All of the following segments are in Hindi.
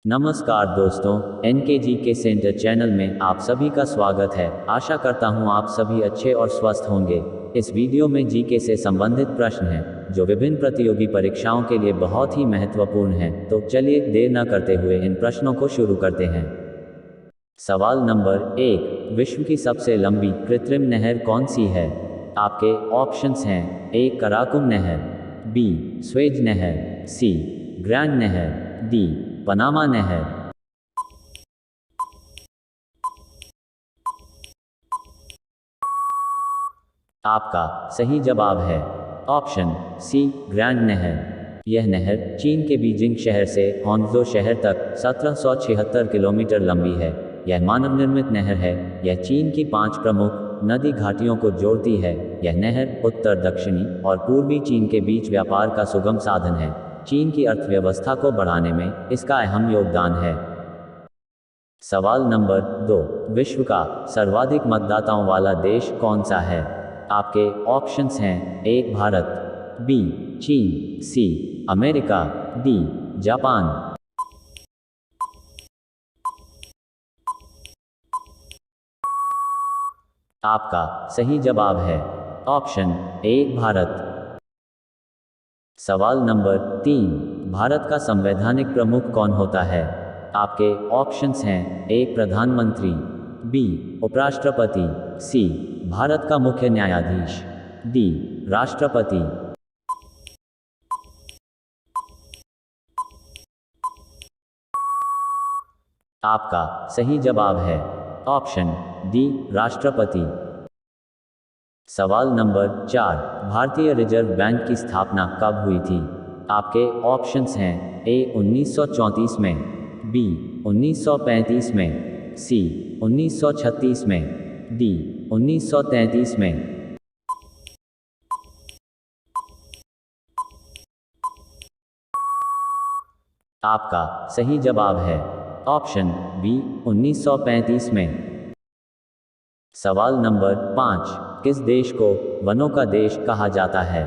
नमस्कार दोस्तों, एनकेजी के सेंटर चैनल में आप सभी का स्वागत है। आशा करता हूँ आप सभी अच्छे और स्वस्थ होंगे। इस वीडियो में जीके से संबंधित प्रश्न हैं, जो विभिन्न प्रतियोगी परीक्षाओं के लिए बहुत ही महत्वपूर्ण हैं। तो चलिए देर न करते हुए इन प्रश्नों को शुरू करते हैं। सवाल नंबर 1, विश्व की सबसे लंबी कृत्रिम नहर कौन सी है? आपके ऑप्शंस हैं ए कराकुम नहर, बी स्वेज नहर, सी ग्रैंड नहर, डी पनामा नहर। आपका सही जवाब है ऑप्शन सी ग्रैंड नहर। यह नहर चीन के बीजिंग शहर से होन्जो शहर तक 1776 किलोमीटर लंबी है। यह मानव निर्मित नहर है। यह चीन की 5 प्रमुख नदी घाटियों को जोड़ती है। यह नहर उत्तर दक्षिणी और पूर्वी चीन के बीच व्यापार का सुगम साधन है। चीन की अर्थव्यवस्था को बढ़ाने में इसका अहम योगदान है। सवाल नंबर 2, विश्व का सर्वाधिक मतदाताओं वाला देश कौन सा है? आपके ऑप्शंस हैं ए भारत, बी चीन, सी अमेरिका, डी जापान। आपका सही जवाब है ऑप्शन ए भारत। सवाल नंबर 3, भारत का संवैधानिक प्रमुख कौन होता है? आपके ऑप्शंस हैं ए प्रधानमंत्री, बी उपराष्ट्रपति, सी भारत का मुख्य न्यायाधीश, डी राष्ट्रपति। आपका सही जवाब है ऑप्शन डी राष्ट्रपति। सवाल नंबर 4, भारतीय रिजर्व बैंक की स्थापना कब हुई थी? आपके ऑप्शंस हैं ए 1934 में, बी 1935 में, सी 1936 में, डी 1933 में। आपका सही जवाब है ऑप्शन बी 1935 में। सवाल नंबर 5, किस देश को वनों का देश कहा जाता है?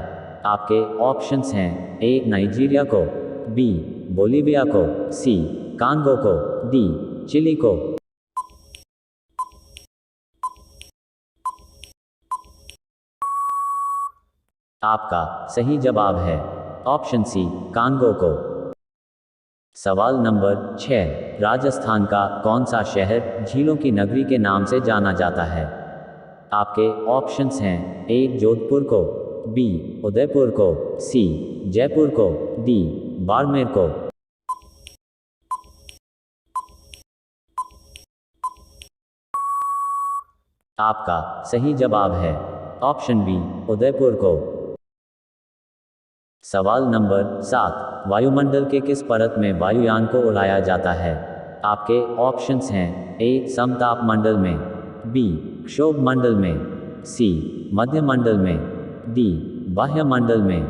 आपके ऑप्शंस हैं ए नाइजीरिया को, बी बोलीविया को, सी कांगो को, डी चिली को। आपका सही जवाब है ऑप्शन सी कांगो को। सवाल नंबर 6, राजस्थान का कौन सा शहर झीलों की नगरी के नाम से जाना जाता है? आपके ऑप्शंस हैं ए जोधपुर को, बी उदयपुर को, सी जयपुर को, डी बाड़मेर को। आपका सही जवाब है ऑप्शन बी उदयपुर को। सवाल नंबर 7, वायुमंडल के किस परत में वायुयान को उड़ाया जाता है? आपके ऑप्शंस हैं ए समताप मंडल में, बी क्षोभ मंडल में, सी मध्य मंडल में, डी बाह्य मंडल में।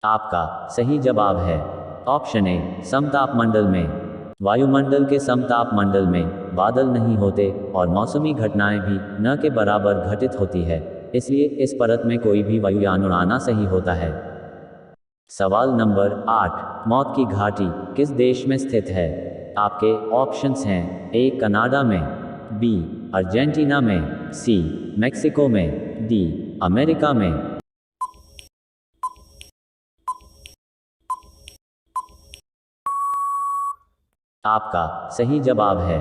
आपका सही जवाब है ऑप्शन ए समताप मंडल में। वायुमंडल के समताप मंडल में बादल नहीं होते और मौसमी घटनाएं भी न के बराबर घटित होती है, इसलिए इस परत में कोई भी वायुयान उड़ाना सही होता है। सवाल नंबर 8, मौत की घाटी किस देश में स्थित है? आपके ऑप्शंस हैं ए कनाडा में, बी अर्जेंटीना में, सी मेक्सिको में, डी अमेरिका में। आपका सही जवाब है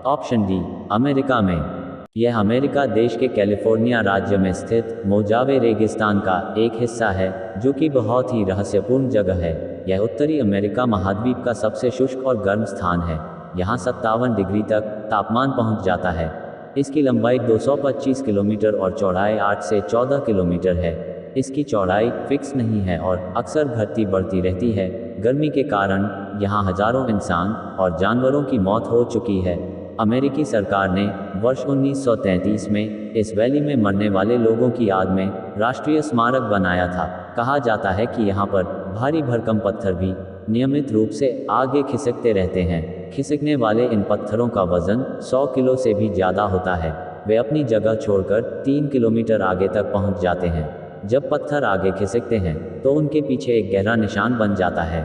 ऑप्शन डी अमेरिका में। यह अमेरिका देश के कैलिफोर्निया राज्य में स्थित मोजावे रेगिस्तान का एक हिस्सा है, जो कि बहुत ही रहस्यपूर्ण जगह है। यह उत्तरी अमेरिका महाद्वीप का सबसे शुष्क और गर्म स्थान है। यहाँ 57 डिग्री तक तापमान पहुँच जाता है। इसकी लंबाई 225 किलोमीटर और चौड़ाई 8 से 14 किलोमीटर है। इसकी चौड़ाई फिक्स नहीं है और अक्सर घटती बढ़ती रहती है। गर्मी के कारण यहाँ हजारों इंसान और जानवरों की मौत हो चुकी है। अमेरिकी सरकार ने वर्ष 1933 में इस वैली में मरने वाले लोगों की याद में राष्ट्रीय स्मारक बनाया था। कहा जाता है कि यहाँ पर भारी भरकम पत्थर भी नियमित रूप से आगे खिसकते रहते हैं। खिसकने वाले इन पत्थरों का वजन 100 किलो से भी ज़्यादा होता है। वे अपनी जगह छोड़कर 3 किलोमीटर आगे तक पहुँच जाते हैं। जब पत्थर आगे खिसकते हैं तो उनके पीछे एक गहरा निशान बन जाता है।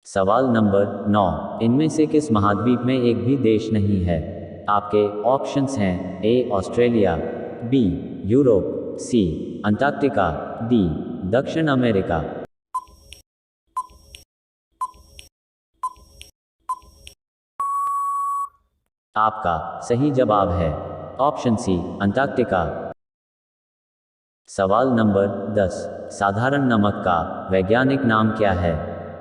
सवाल नंबर 9, इनमें से किस महाद्वीप में एक भी देश नहीं है? आपके ऑप्शंस हैं A Australia, B Europe, C Antarctica, D दक्षिण अमेरिका। आपका सही जवाब है ऑप्शन सी अंटार्कटिका। सवाल नंबर 10, साधारण नमक का वैज्ञानिक नाम क्या है?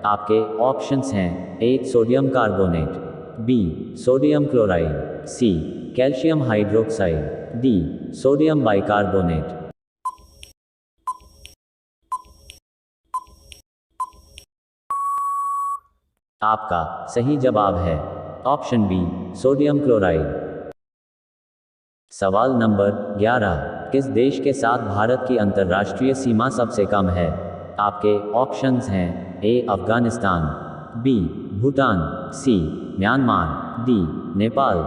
आपके ऑप्शंस हैं A sodium carbonate, B sodium chloride, C calcium hydroxide, D sodium bicarbonate. आपका सही जवाब है ऑप्शन बी सोडियम क्लोराइड। सवाल नंबर 11, किस देश के साथ भारत की अंतर्राष्ट्रीय सीमा सबसे कम है? आपके ऑप्शंस हैं ए अफगानिस्तान, बी भूटान, सी म्यांमार, डी नेपाल।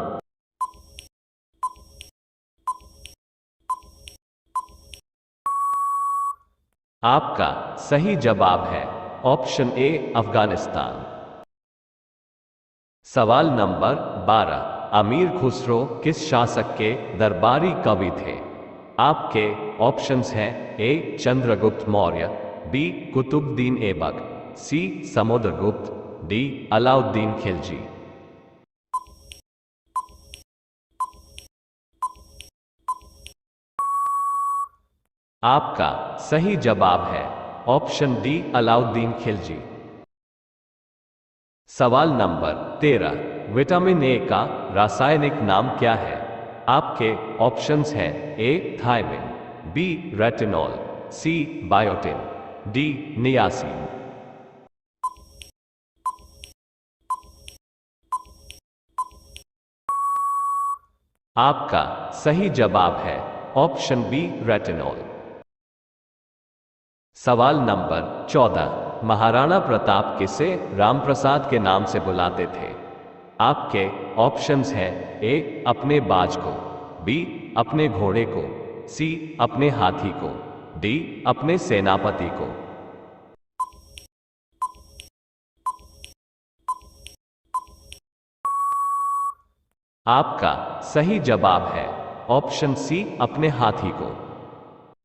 आपका सही जवाब है ऑप्शन ए अफगानिस्तान। सवाल नंबर 12, अमीर खुसरो किस शासक के दरबारी कवि थे? आपके ऑप्शंस हैं ए चंद्रगुप्त मौर्य, बी कुतुबुद्दीन ऐबक, सी समुद्रगुप्त, डी अलाउद्दीन खिलजी। आपका सही जवाब है ऑप्शन डी अलाउद्दीन खिलजी। सवाल नंबर 13, विटामिन ए का रासायनिक नाम क्या है? आपके ऑप्शंस हैं A thiamine, B retinol, C biotin, D niacin. आपका सही जवाब है ऑप्शन बी रेटिनॉल। सवाल नंबर 14, महाराणा प्रताप किसे रामप्रसाद के नाम से बुलाते थे? आपके ऑप्शंस हैं ए अपने बाज को, बी अपने घोड़े को, सी अपने हाथी को, डी अपने सेनापति को। आपका सही जवाब है ऑप्शन सी अपने हाथी को।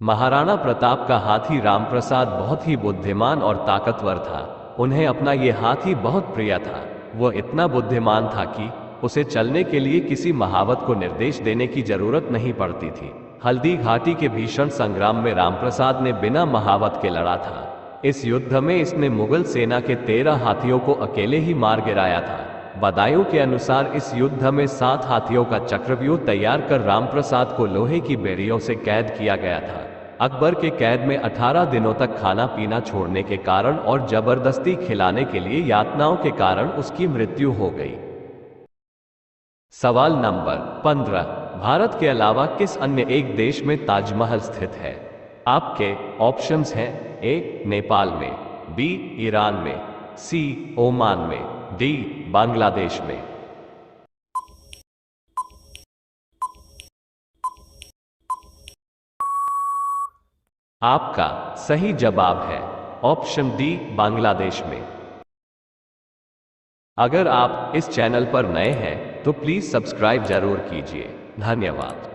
महाराणा प्रताप का हाथी रामप्रसाद बहुत ही बुद्धिमान और ताकतवर था। उन्हें अपना ये हाथी बहुत प्रिय था। वह इतना बुद्धिमान था कि उसे चलने के लिए किसी महावत को निर्देश देने की जरूरत नहीं पड़ती थी। हल्दी घाटी के भीषण संग्राम में रामप्रसाद ने बिना महावत के लड़ा था। इस युद्ध में इसने मुगल सेना के 13 हाथियों को अकेले ही मार गिराया था। बदायूं के अनुसार इस युद्ध में 7 हाथियों का चक्रव्यूह तैयार कर रामप्रसाद को लोहे की बेड़ियों से कैद किया गया था। अकबर के कैद में 18 दिनों तक खाना पीना छोड़ने के कारण और जबरदस्ती खिलाने के लिए यातनाओं के कारण उसकी मृत्यु हो गई। सवाल नंबर 15, भारत के अलावा किस अन्य एक देश में ताजमहल स्थित है? आपके ऑप्शंस हैं ए नेपाल में, बी ईरान में, सी ओमान में, डी बांग्लादेश में। आपका सही जवाब है ऑप्शन डी बांग्लादेश में। अगर आप इस चैनल पर नए हैं तो प्लीज सब्सक्राइब जरूर कीजिए। धन्यवाद।